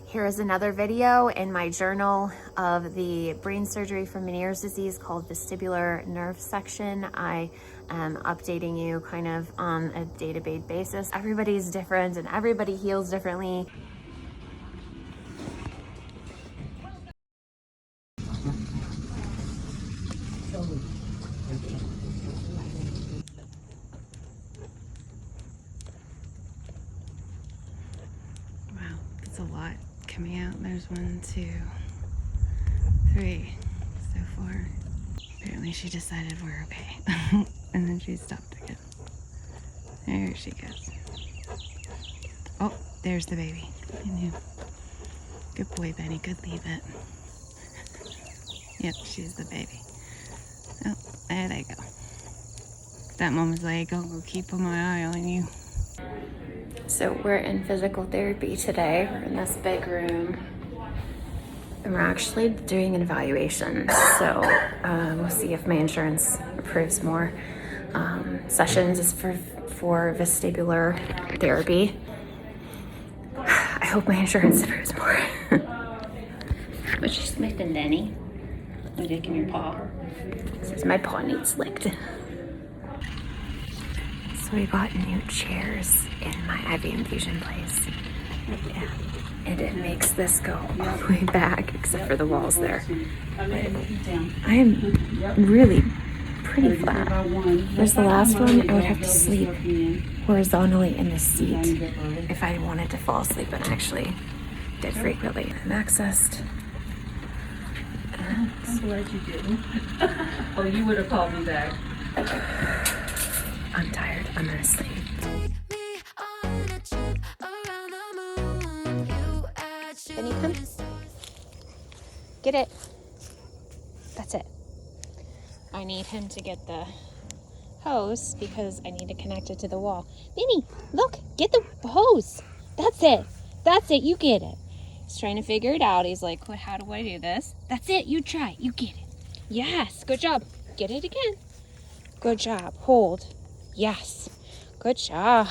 Here is another video in my journal of the brain surgery for Meniere's disease called vestibular nerve section. I am updating you kind of on a day-to-day basis. Everybody's different and everybody heals differently. Wow, that's a lot coming out. There's 1, 2, 3, so 4. Apparently she decided we're okay. And then she stopped again. There she goes. Oh, there's the baby. I knew. Good boy, Benny. Good leave it. Yep, she's the baby. Oh, there they go. That mom was like, oh, we'll keep my eye on you. So we're in physical therapy today. We're in this big room. And we're actually doing an evaluation. So we'll see if my insurance approves more sessions is for vestibular therapy. I hope my insurance approves more. What you slicking, Denny? I'm licking your paw. Says my paw needs licked. So we got new chairs in my IV infusion place. Yeah. And it makes this go all the way back, except for the walls there. But I am really pretty flat. Whereas the last one, I would have to sleep horizontally in the seat if I wanted to fall asleep, and I actually did frequently. I'm accessed. I'm glad you didn't. Oh, you would have called me back. I'm tired. I'm gonna sleep. Benny, come. Get it. That's it. I need him to get the hose because I need to connect it to the wall. Benny, look, get the hose. That's it. That's it. You get it. He's trying to figure it out. He's like, how do I do this? That's it. You try. You get it. Yes. Good job. Get it again. Good job. Hold. Yes. Good job.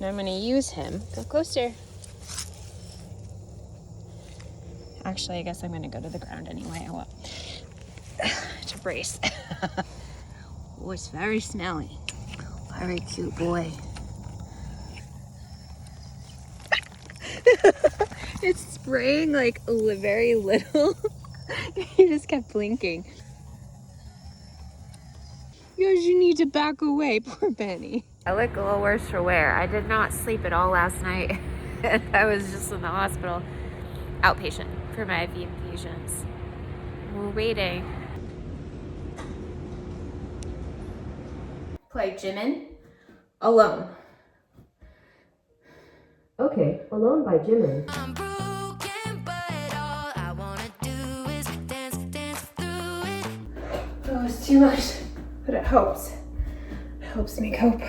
Now I'm going to use him. Go closer. Actually, I guess I'm going to go to the ground anyway. I will. To brace. Oh, it's very smelly. Very cute boy. It's spraying like very little. He just kept blinking. Because you need to back away, poor Benny. I look a little worse for wear. I did not sleep at all last night. I was just in the hospital, outpatient, for my IV infusions. We're waiting. Play Jimin Alone. Okay, Alone by Jimin. I'm broken, but all I wanna do is dance, dance through it. Oh, it's too much, but it helps. It helps me cope.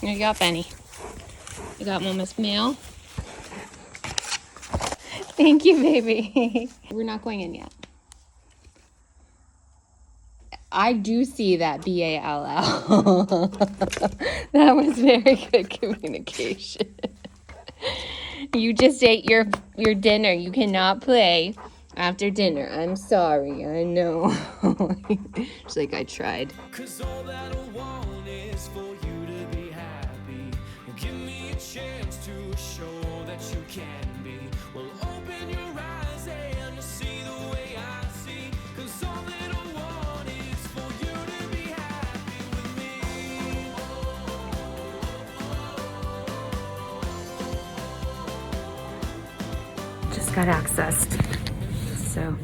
Here you go, Benny. You got Mama's mail. Thank you, baby. We're not going in yet. I do see that BALL. That was very good communication. You just ate your dinner. You cannot play after dinner. I'm sorry. I know. It's like I tried. 'Cause all that I want is for you to be happy. Give me a chance to show that you can be. Well, open your eyes and you'll see the way I see. 'Cause all that I want is for you to be happy with me. Just got accessed. So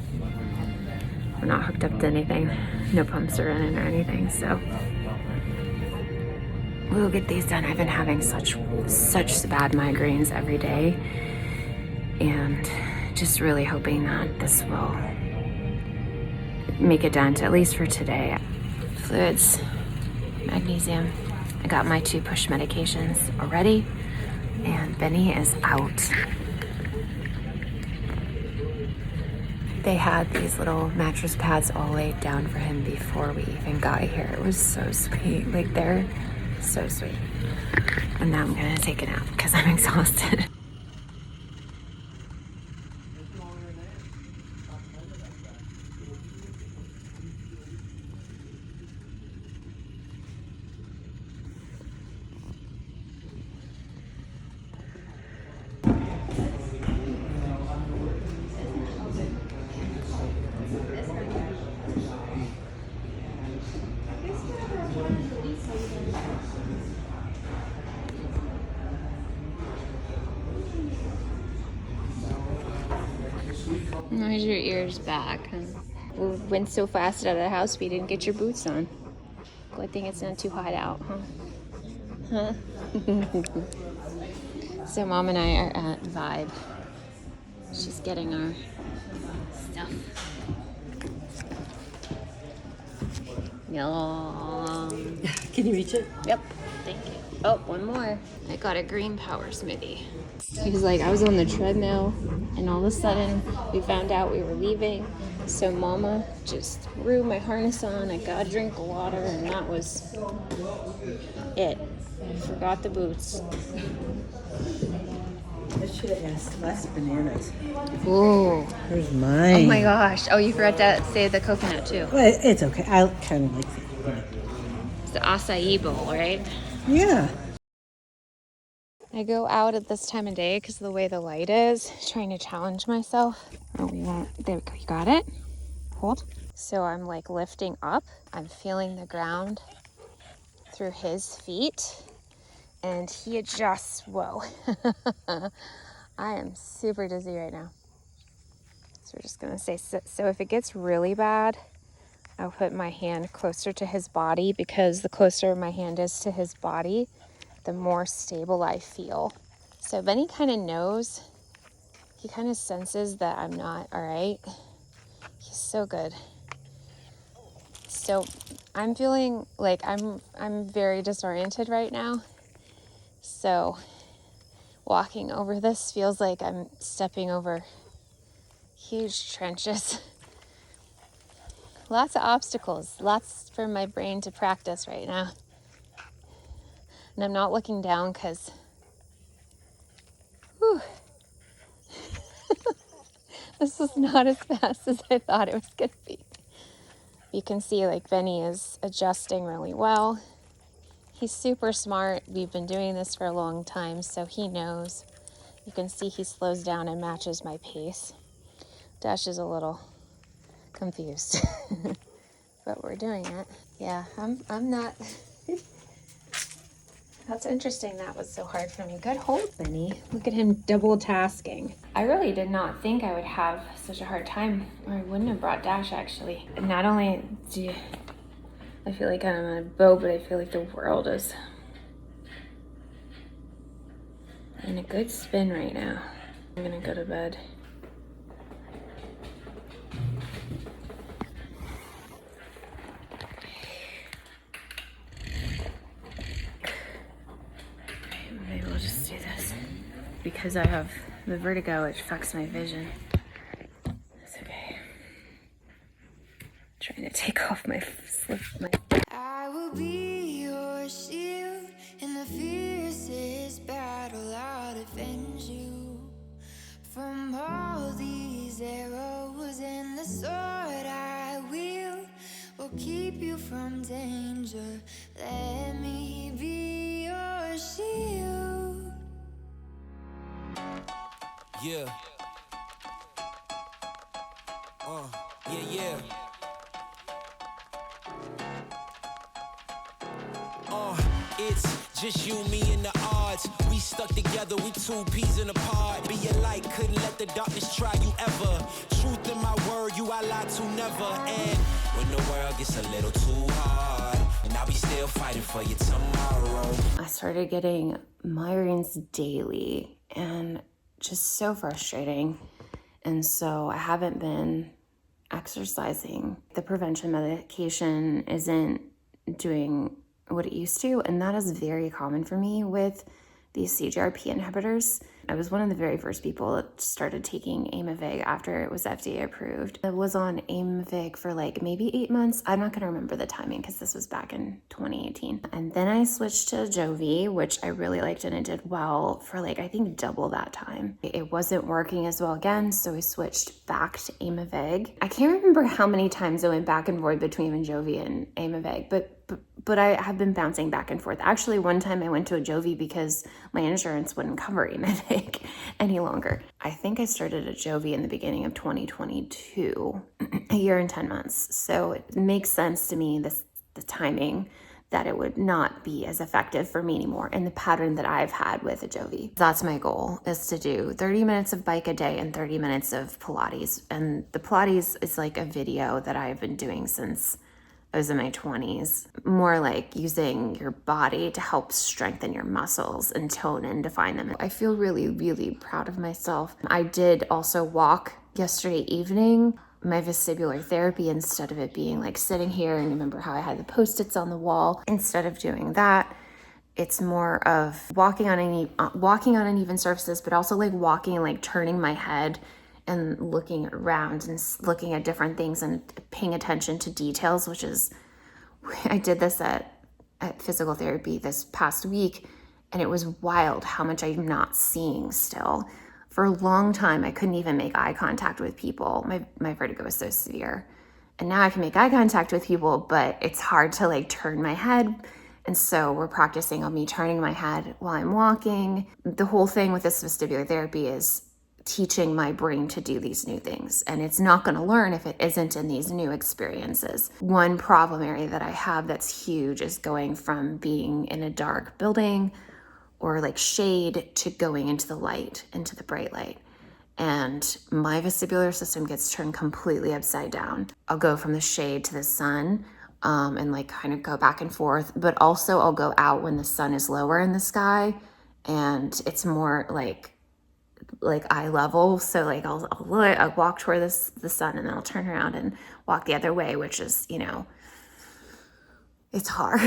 we're not hooked up to anything. No pumps are running or anything, so we'll get these done. I've been having such bad migraines every day, and just really hoping that this will make a dent, at least for today. Fluids, magnesium. I got my 2 push medications already, and Benny is out. They had these little mattress pads all laid down for him before we even got here. It was so sweet. Like, they're so sweet. And now I'm gonna take a nap because I'm exhausted. How's your ears back? We went so fast out of the house we didn't get your boots on. Good thing it's not too hot out, huh? So Mom and I are at Vibe. She's getting our stuff. Yum. Can you reach it? Yep. Thank you. Oh, one more. I got a green power smoothie. He was like, I was on the treadmill, and all of a sudden we found out we were leaving. So Mama just threw my harness on. I got a drink of water, and that was it. Forgot the boots. I should have asked less bananas. Ooh. Here's mine. Oh my gosh. Oh, you forgot to say the coconut too. But it's okay. I kind of like it. It's the acai bowl, right? Yeah. I go out at this time of day because of the way the light is, trying to challenge myself. Oh, we won't. There we go. You got it? Hold. So I'm like lifting up. I'm feeling the ground through his feet. And he adjusts. Whoa. I am super dizzy right now. So we're just going to say, so if it gets really bad, I'll put my hand closer to his body, because the closer my hand is to his body, the more stable I feel. So Benny kind of knows, he kind of senses that I'm not all right. He's so good. So I'm feeling like I'm very disoriented right now. So walking over this feels like I'm stepping over huge trenches. Lots of obstacles, lots for my brain to practice right now. And I'm not looking down because, this is not as fast as I thought it was going to be. You can see like Benny is adjusting really well. He's super smart. We've been doing this for a long time, so he knows. You can see he slows down and matches my pace. Dash is a little confused, but we're doing it. Yeah, I'm not. That's interesting. That was so hard for me. Good hold, Benny. Look at him double tasking. I really did not think I would have such a hard time, or I wouldn't have brought Dash actually. Not only do I feel like I'm on a boat, but I feel like the world is in a good spin right now. I'm gonna go to bed. Maybe we'll just do this. Because I have the vertigo, which affects my vision. That's okay. Trying to take off my slip. I will be your shield in the fiercest battle. I'll defend you from all these arrows, and the sword I wield will keep you from danger. Let me be your shield. Yeah. Yeah. It's just you, me, and the odds. We stuck together, we two peas in a pod. Be a light, couldn't let the darkness try you ever. Truth in my word, you I lie to never. And when the world gets a little too hard, and I'll be still fighting for you tomorrow. I started getting migraines daily, and just so frustrating. And so I haven't been exercising. The prevention medication isn't doing what it used to, and that is very common for me with these CGRP inhibitors. I was one of the very first people that started taking Aimovig after it was FDA approved. I was on Aimovig for like maybe 8 months. I'm not going to remember the timing because this was back in 2018. And then I switched to Jovi, which I really liked, and it did well for like, I think double that time. It wasn't working as well again, so I switched back to Aimovig. I can't remember how many times I went back and forth between Jovi and Aimovig, but I have been bouncing back and forth. Actually, one time I went to a Jovi because my insurance wouldn't cover Aimovig any longer. I think I started a Jovi in the beginning of 2022, a year and 10 months. So it makes sense to me, the timing, that it would not be as effective for me anymore in the pattern that I've had with a Jovi. That's my goal, is to do 30 minutes of bike a day and 30 minutes of Pilates. And the Pilates is like a video that I've been doing since I was in my 20s, more like using your body to help strengthen your muscles and tone and define them. I feel really, really proud of myself. I did also walk yesterday evening. My vestibular therapy, instead of it being like sitting here, and remember how I had the Post-its on the wall, instead of doing that, it's more of walking on uneven surfaces, but also like walking and like turning my head and looking around and looking at different things and paying attention to details, which is, I did this at physical therapy this past week, and it was wild how much I'm not seeing still. For a long time, I couldn't even make eye contact with people. My vertigo was so severe. And now I can make eye contact with people, but it's hard to like turn my head. And so we're practicing on me turning my head while I'm walking. The whole thing with this vestibular therapy is teaching my brain to do these new things, and it's not going to learn if it isn't in these new experiences. One problem area that I have that's huge is going from being in a dark building or like shade to going into the light, into the bright light. And my vestibular system gets turned completely upside down. I'll go from the shade to the sun, and like kind of go back and forth, but also I'll go out when the sun is lower in the sky and it's more like eye level. So like I'll walk toward the sun, and then I'll turn around and walk the other way, which is, it's hard.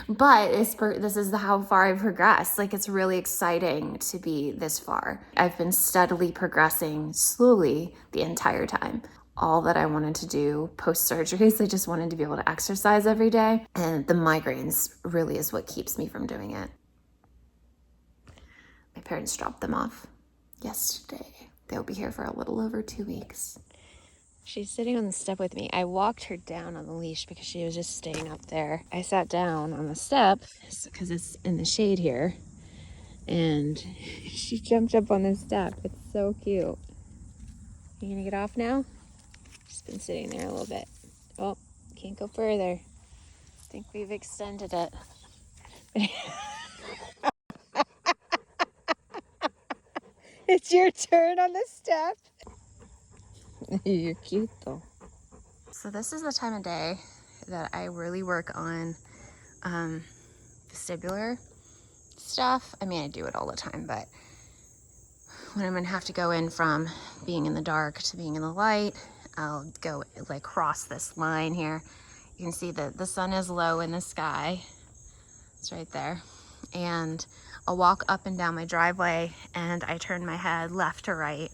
But this is how far I've progressed. Like, it's really exciting to be this far. I've been steadily progressing slowly the entire time. All that I wanted to do post-surgery is I just wanted to be able to exercise every day. And the migraines really is what keeps me from doing it. My parents dropped them off yesterday. They'll be here for a little over 2 weeks. She's sitting on the step with me. I walked her down on the leash because she was just staying up there. I sat down on the step because it's in the shade here, and she jumped up on the step. It's so cute. You gonna get off now? She's been sitting there a little bit. Oh, can't go further. I think we've extended it. It's your turn on the step. You're cute though. So this is the time of day that I really work on vestibular stuff. I mean, I do it all the time, but when I'm gonna have to go in from being in the dark to being in the light, I'll go like cross this line here. You can see that the sun is low in the sky. It's right there. And I'll walk up and down my driveway, and I turn my head left to right,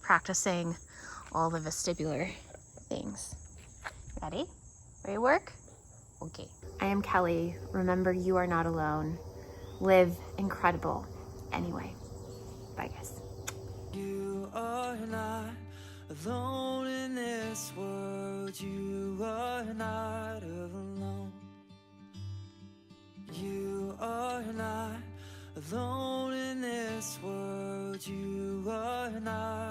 practicing all the vestibular things. Ready? Ready to work? Okay. I am Kelly. Remember, you are not alone. Live incredible anyway. Bye, guys. You are not alone in this world. You are not alone. You are not alone in this world. You are not